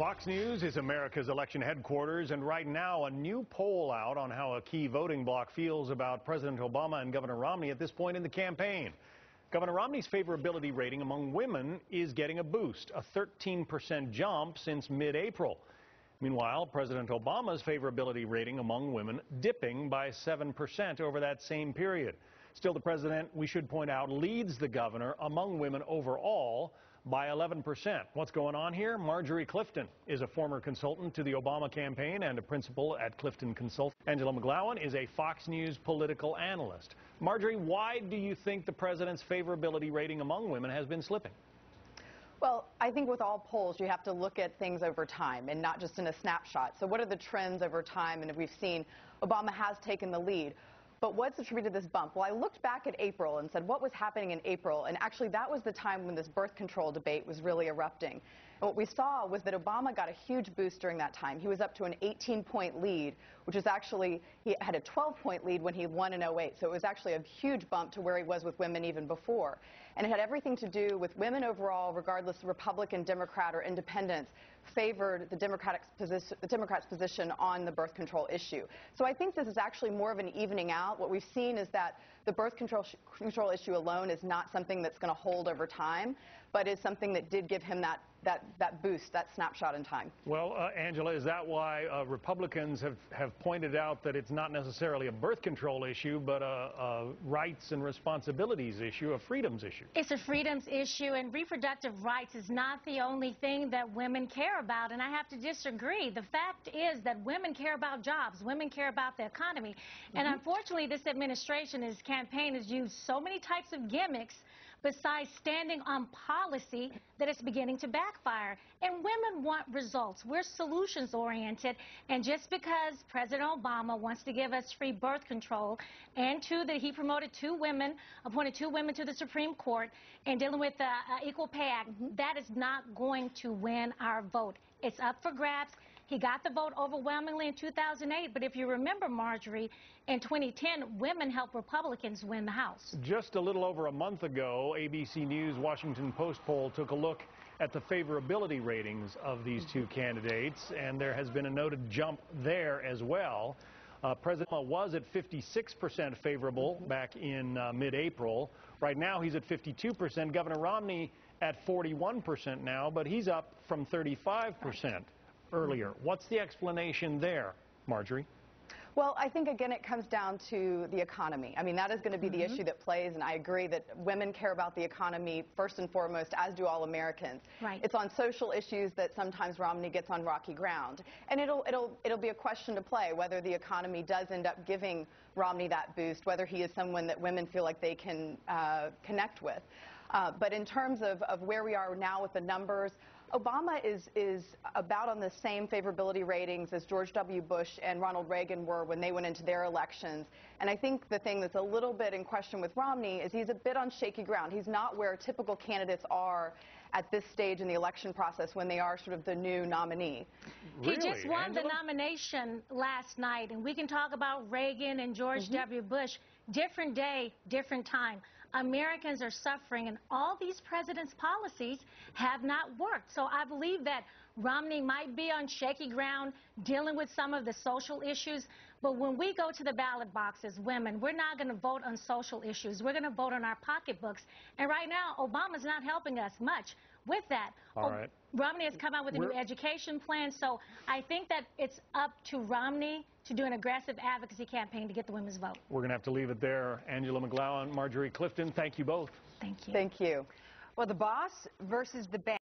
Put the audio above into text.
Fox News is America's election headquarters, and right now a new poll out on how a key voting bloc feels about President Obama and Governor Romney at this point in the campaign. Governor Romney's favorability rating among women is getting a boost, a 13% jump since mid-April. Meanwhile, President Obama's favorability rating among women dipping by 7% over that same period. Still, the president, we should point out, leads the governor among women overall by 11%. What's going on here? Marjorie Clifton is a former consultant to the Obama campaign and a principal at Clifton Consult. Angela McGlowan is a Fox News political analyst. Marjorie, why do you think the president's favorability rating among women has been slipping? Well, I think with all polls, you have to look at things over time and not just in a snapshot. So what are the trends over time? And we've seen Obama has taken the lead. But what's attributed to this bump? Well, I looked back at April and said, what was happening in April? And actually, that was the time when this birth control debate was really erupting. And what we saw was that Obama got a huge boost during that time. He was up to an 18-point lead, which is actually, he had a 12-point lead when he won in 08. So it was actually a huge bump to where he was with women even before. And it had everything to do with women overall, regardless of Republican, Democrat, or Independents, favored the Democrats' position on the birth control issue. So I think this is actually more of an evening out. What we've seen is that the birth control issue alone is not something that's going to hold over time, but is something that did give him that boost, that snapshot in time. Well, Angela, is that why Republicans have pointed out that it's not necessarily a birth control issue, but a rights and responsibilities issue, a freedoms issue? It's a freedoms issue, and reproductive rights is not the only thing that women care about, and I have to disagree. The fact is that women care about jobs, women care about the economy, and unfortunately this administration, this campaign, has used so many types of gimmicks besides standing on policy that it's beginning to backfire. And women want results. We're solutions-oriented, and just because President Obama wants to give us free birth control, and two, that he promoted appointed two women to the Supreme Court, and dealing with the Equal Pay Act, that is not going to win our vote. It's up for grabs. He got the vote overwhelmingly in 2008, but if you remember, Marjorie, in 2010, women helped Republicans win the House. Just a little over a month ago, ABC News Washington Post poll took a look at the favorability ratings of these two candidates, and there has been a noted jump there as well. President Obama was at 56% favorable back in mid-April. Right now, he's at 52%. Governor Romney at 41% now, but he's up from 35% earlier. What's the explanation there, Marjorie? Well, I think, again, it comes down to the economy. I mean, that is going to be the issue that plays, and I agree that women care about the economy first and foremost, as do all Americans. Right. It's on social issues that sometimes Romney gets on rocky ground. And it'll be a question to play whether the economy does end up giving Romney that boost, whether he is someone that women feel like they can connect with. But in terms of where we are now with the numbers, Obama is about on the same favorability ratings as George W. Bush and Ronald Reagan were when they went into their elections. And I think the thing that's a little bit in question with Romney is he's a bit on shaky ground. He's not where typical candidates are at this stage in the election process when they are sort of the new nominee. Really? He just won Angela? the nomination last night, and we can talk about Reagan and George W. Bush. Different day, different time. Americans are suffering, and all these presidents' policies have not worked. So I believe that Romney might be on shaky ground dealing with some of the social issues, but when we go to the ballot boxes, women, we're not going to vote on social issues. We're going to vote on our pocketbooks. And right now, Obama's not helping us much with that. All right. Romney has come out with a new education plan, so I think that it's up to Romney to do an aggressive advocacy campaign to get the women's vote. We're going to have to leave it there. Angela McGlowan, Marjorie Clifton, thank you both. Thank you. Thank you. Well, the boss versus the bank.